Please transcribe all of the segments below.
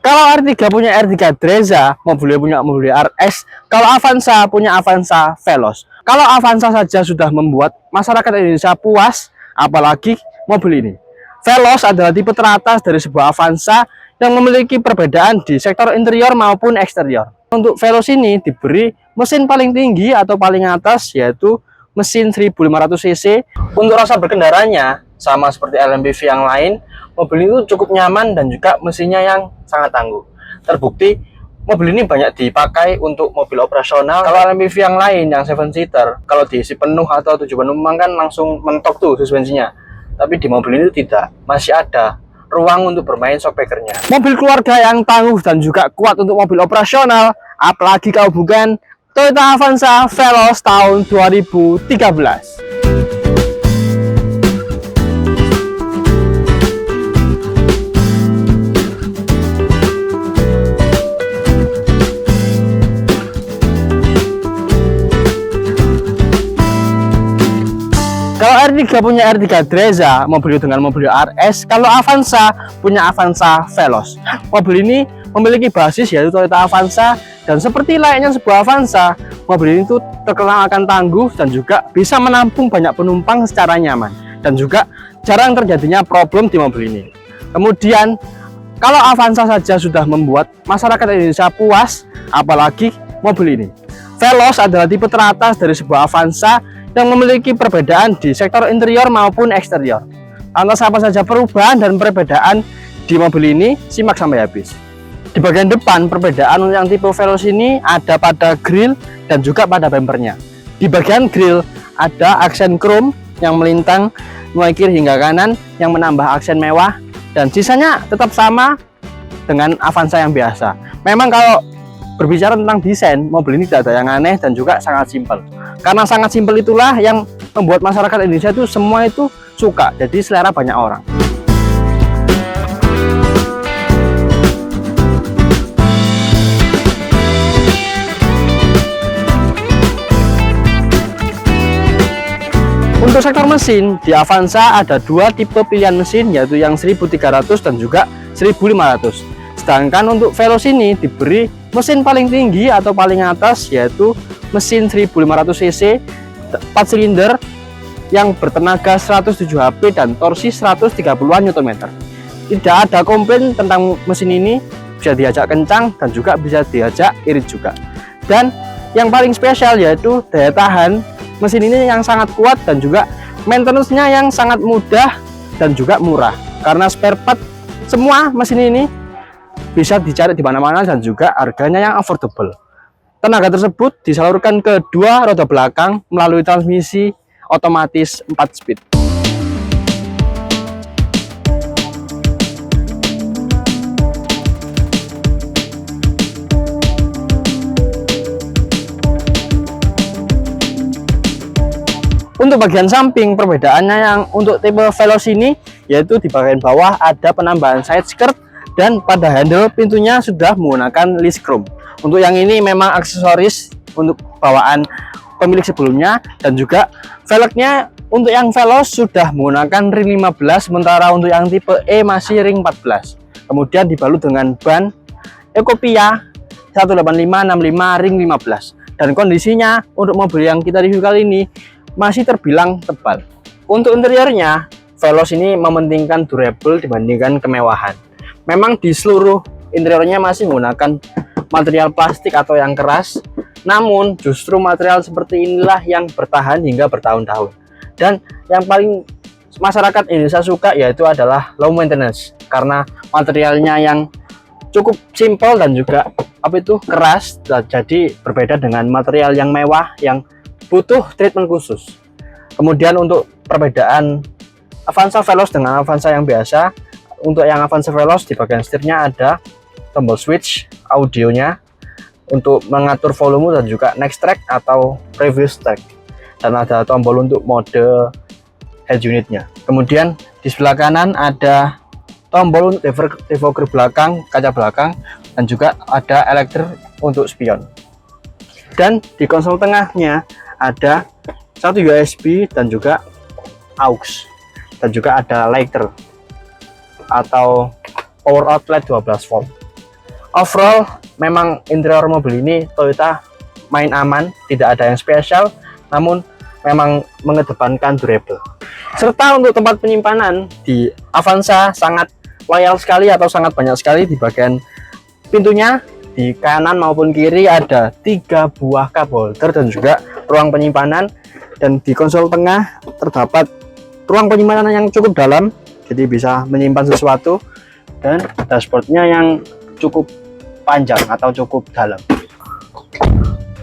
Kalau R3 punya R3 Dreza, mobilnya punya mobil RS. Kalau Avanza punya Avanza Veloz. Kalau Avanza saja sudah membuat masyarakat Indonesia puas, apalagi mobil ini. Veloz adalah tipe teratas dari sebuah Avanza yang memiliki perbedaan di sektor interior maupun eksterior. Untuk Veloz ini diberi mesin paling tinggi atau paling atas, yaitu mesin 1500 cc. Untuk rasa berkendaranya sama seperti LMPV yang lain, mobil itu cukup nyaman dan juga mesinnya yang sangat tangguh. Terbukti mobil ini banyak dipakai untuk mobil operasional. Kalau LMPV yang lain yang 7 seater, kalau diisi penuh atau 7 penumpang kan langsung mentok tuh suspensinya. Tapi di mobil ini tidak, masih ada ruang untuk bermain shockbreakernya. Mobil keluarga yang tangguh dan juga kuat untuk mobil operasional, apalagi kalau bukan Toyota Avanza Veloz tahun 2013. Kalau R3 punya R3 Dreza, mobil dengan mobil RS. Kalau Avanza punya Avanza Veloz. Mobil ini memiliki basis yaitu Toyota Avanza, dan seperti layaknya sebuah Avanza, mobil ini tuh terkenal akan tangguh dan juga bisa menampung banyak penumpang secara nyaman, dan juga jarang terjadinya problem di mobil ini. Kemudian kalau Avanza saja sudah membuat masyarakat Indonesia puas, apalagi mobil ini. Veloz adalah tipe teratas dari sebuah Avanza yang memiliki perbedaan di sektor interior maupun eksterior. Lantas apa saja perubahan dan perbedaan di mobil ini? Simak sampai habis. Di bagian depan, perbedaan untuk yang tipe Veloz ini ada pada grill dan juga pada bumpernya. Di bagian grill ada aksen chrome yang melintang mulai kiri hingga kanan yang menambah aksen mewah, dan sisanya tetap sama dengan Avanza yang biasa. Memang kalau berbicara tentang desain, mobil ini tidak ada yang aneh dan juga sangat simpel. Karena sangat simpel itulah yang membuat masyarakat Indonesia itu semua itu suka, jadi selera banyak orang. Untuk sektor mesin, di Avanza ada dua tipe pilihan mesin, yaitu yang 1300 dan juga 1500. Sedangkan untuk Veloz ini diberi mesin paling tinggi atau paling atas, yaitu mesin 1500 cc 4 silinder yang bertenaga 107 HP dan torsi 130-an Nm. Tidak ada komplain tentang mesin ini, bisa diajak kencang dan juga bisa diajak irit juga. Dan yang paling spesial yaitu daya tahan mesin ini yang sangat kuat, dan juga maintenance-nya yang sangat mudah dan juga murah. Karena spare part semua mesin ini bisa dicari di mana-mana dan juga harganya yang affordable. Tenaga tersebut disalurkan ke dua roda belakang melalui transmisi otomatis 4 speed. Untuk bagian samping, perbedaannya yang untuk tipe Veloz ini yaitu di bagian bawah ada penambahan side skirt, dan pada handle pintunya sudah menggunakan list chrome. Untuk yang ini memang aksesoris untuk bawaan pemilik sebelumnya, dan juga velgnya untuk yang Veloz sudah menggunakan ring 15, sementara untuk yang tipe E masih ring 14. Kemudian dibalut dengan ban Ecopia 18565 ring 15, dan kondisinya untuk mobil yang kita review kali ini masih terbilang tebal. Untuk interiornya, Veloz ini mementingkan durable dibandingkan kemewahan. Memang di seluruh interiornya masih menggunakan material plastik atau yang keras, namun justru material seperti inilah yang bertahan hingga bertahun-tahun. Dan yang paling masyarakat Indonesia suka yaitu adalah low maintenance, karena materialnya yang cukup simpel dan juga keras, jadi berbeda dengan material yang mewah yang butuh treatment khusus. Kemudian untuk perbedaan Avanza Veloz dengan Avanza yang biasa, untuk yang Avanza Veloz di bagian setirnya ada tombol switch audionya untuk mengatur volume dan juga next track atau previous track, dan ada tombol untuk mode head unitnya. Kemudian di sebelah kanan ada tombol untuk defogger belakang, kaca belakang, dan juga ada elektrik untuk spion. Dan di konsol tengahnya ada satu USB dan juga aux, dan juga ada lighter atau power outlet 12 volt. Overall memang interior mobil ini Toyota main aman, tidak ada yang spesial, namun memang mengedepankan durable. Serta untuk tempat penyimpanan di Avanza sangat loyal sekali atau sangat banyak sekali. Di bagian pintunya di kanan maupun kiri ada 3 buah cup holder dan juga ruang penyimpanan, dan di konsol tengah terdapat ruang penyimpanan yang cukup dalam, jadi bisa menyimpan sesuatu, dan dashboardnya yang cukup panjang atau cukup dalam.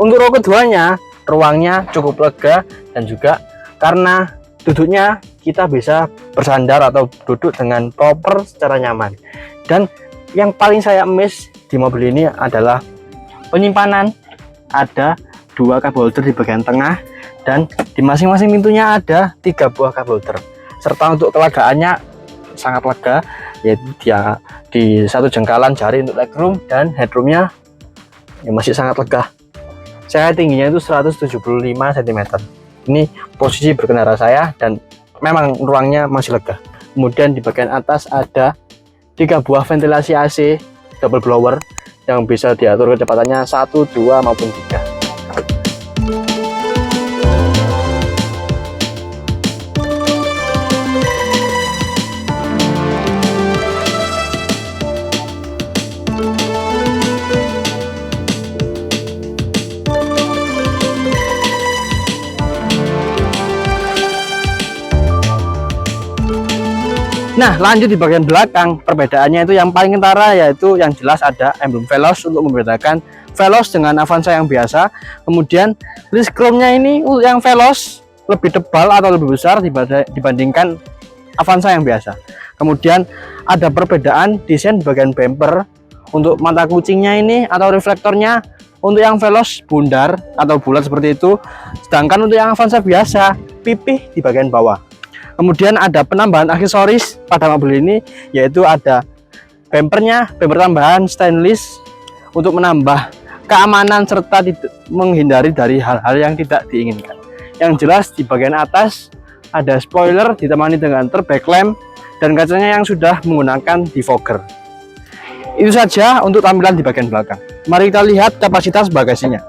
Untuk row keduanya, ruangnya cukup lega, dan juga karena duduknya kita bisa bersandar atau duduk dengan proper secara nyaman. Dan yang paling saya miss di mobil ini adalah penyimpanan. Ada 2 cup holder di bagian tengah, dan di masing-masing pintunya ada 3 buah cup holder. Serta untuk kelagaannya sangat lega, yaitu dia di satu jengkalan jari untuk legroom, dan headroomnya ya masih sangat lega. Saya tingginya itu 175 cm. Ini posisi berkendara saya, dan memang ruangnya masih lega. Kemudian di bagian atas ada 3 buah ventilasi AC double blower yang bisa diatur kecepatannya 1, 2 maupun 3. Nah, lanjut di bagian belakang, perbedaannya itu yang paling kentara, yaitu yang jelas ada emblem Veloz untuk membedakan Veloz dengan Avanza yang biasa. Kemudian list chrome-nya ini yang Veloz lebih tebal atau lebih besar dibandingkan Avanza yang biasa. Kemudian ada perbedaan desain di bagian bumper. Untuk mata kucingnya ini atau reflektornya, untuk yang Veloz bundar atau bulat seperti itu, sedangkan untuk yang Avanza biasa pipih di bagian bawah. Kemudian ada penambahan aksesoris pada mobil ini, yaitu ada bumper tambahan stainless untuk menambah keamanan serta menghindari dari hal-hal yang tidak diinginkan. Yang jelas di bagian atas ada spoiler ditemani dengan truk lamp, dan kacanya yang sudah menggunakan defogger. Itu saja untuk tampilan di bagian belakang. Mari kita lihat kapasitas bagasinya.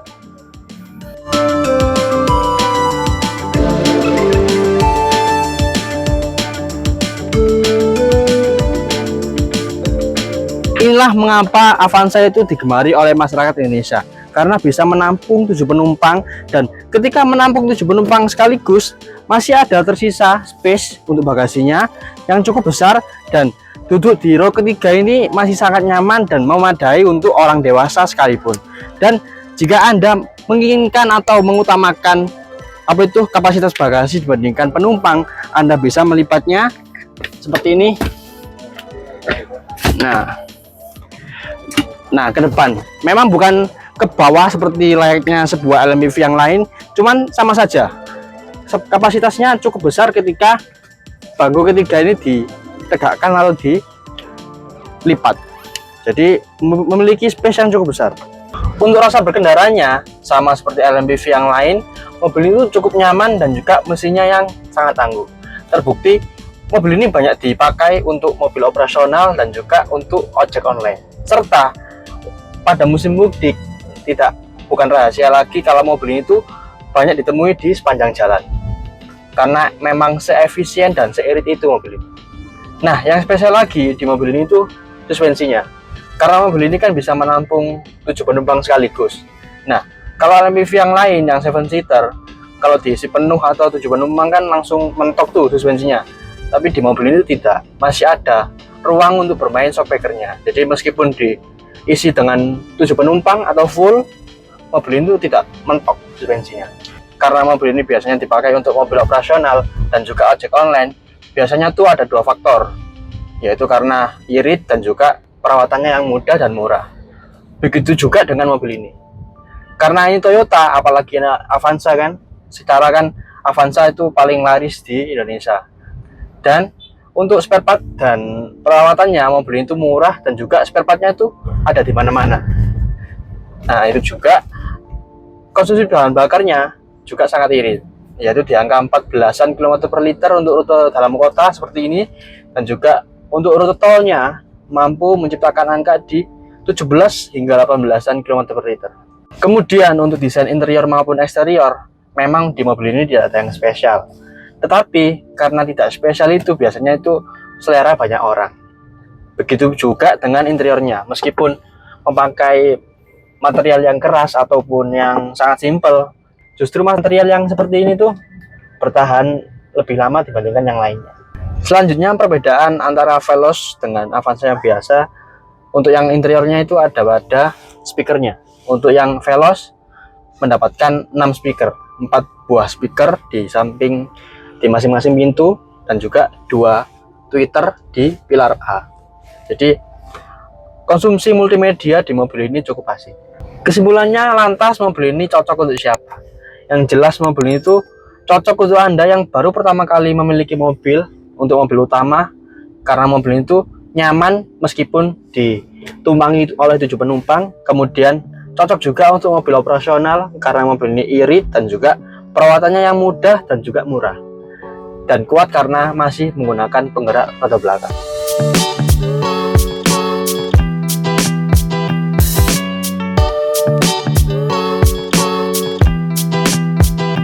Inilah mengapa Avanza itu digemari oleh masyarakat Indonesia, karena bisa menampung 7 penumpang, dan ketika menampung 7 penumpang sekaligus masih ada tersisa space untuk bagasinya yang cukup besar, dan duduk di row ketiga ini masih sangat nyaman dan memadai untuk orang dewasa sekalipun. Dan jika Anda menginginkan atau mengutamakan kapasitas bagasi dibandingkan penumpang, Anda bisa melipatnya seperti ini. Nah, ke depan memang bukan ke bawah seperti layaknya sebuah LMPV yang lain, cuman sama saja kapasitasnya cukup besar ketika bangku ketiga ini ditegakkan lalu dilipat, jadi memiliki space yang cukup besar. Untuk rasa berkendaranya sama seperti LMPV yang lain, mobil itu cukup nyaman dan juga mesinnya yang sangat tangguh. Terbukti mobil ini banyak dipakai untuk mobil operasional dan juga untuk ojek online. Serta pada musim mudik bukan rahasia lagi kalau mobil ini tuh banyak ditemui di sepanjang jalan, karena memang seefisien dan seirit itu mobil ini. Nah, yang spesial lagi di mobil ini tuh suspensinya, karena mobil ini kan bisa menampung 7 penumpang sekaligus. Nah, kalau LMPV yang lain yang 7 seater, kalau diisi penuh atau 7 penumpang kan langsung mentok tuh suspensinya, tapi di mobil ini tidak, masih ada ruang untuk bermain shockbreakernya. Jadi meskipun diisi dengan 7 penumpang atau full, mobil ini tidak mentok suspensinya. Karena mobil ini biasanya dipakai untuk mobil operasional dan juga ojek online, biasanya tuh ada 2 faktor, yaitu karena irit dan juga perawatannya yang mudah dan murah. Begitu juga dengan mobil ini. Karena ini Toyota, apalagi Avanza kan, secara kan Avanza itu paling laris di Indonesia. Dan untuk spare part dan perawatannya, mobil itu murah dan juga spare partnya itu ada di mana-mana. Nah, itu juga konsumsi bahan bakarnya juga sangat irit, yaitu di angka 14-an km per liter untuk rute dalam kota seperti ini, dan juga untuk rute tolnya mampu menciptakan angka di 17 hingga 18-an km per liter. Kemudian untuk desain interior maupun eksterior, memang di mobil ini tidak ada yang spesial. Tetapi karena tidak spesial itu biasanya itu selera banyak orang. Begitu juga dengan interiornya, meskipun memakai material yang keras ataupun yang sangat simpel, justru material yang seperti ini tuh bertahan lebih lama dibandingkan yang lainnya. Selanjutnya perbedaan antara Veloz dengan Avanza yang biasa, untuk yang interiornya itu ada pada speakernya. Untuk yang Veloz mendapatkan 6 speaker, 4 buah speaker di samping di masing-masing pintu dan juga 2 tweeter di pilar A. Jadi konsumsi multimedia di mobil ini cukup asik. Kesimpulannya, lantas mobil ini cocok untuk siapa? Yang jelas mobil ini tuh cocok untuk Anda yang baru pertama kali memiliki mobil untuk mobil utama, karena mobil itu nyaman meskipun ditumpangi oleh 7 penumpang. Kemudian cocok juga untuk mobil operasional karena mobil ini irit dan juga perawatannya yang mudah dan juga murah. Dan kuat karena masih menggunakan penggerak roda belakang.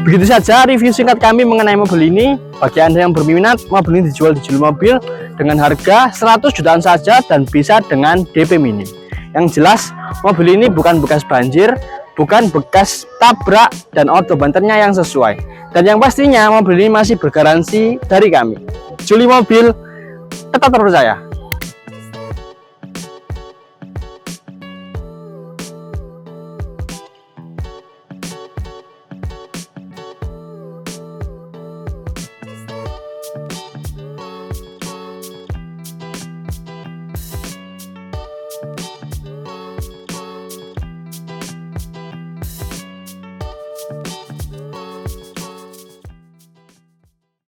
Begitu saja review singkat kami mengenai mobil ini. Bagi Anda yang berminat, mobil ini dijual di Juli Mobil dengan harga 100 jutaan saja dan bisa dengan DP minim. Yang jelas, mobil ini bukan bekas banjir, bukan bekas tabrak, dan auto banternya yang sesuai. Dan yang pastinya mobil ini masih bergaransi dari kami. Juli Mobil, tetap terpercaya.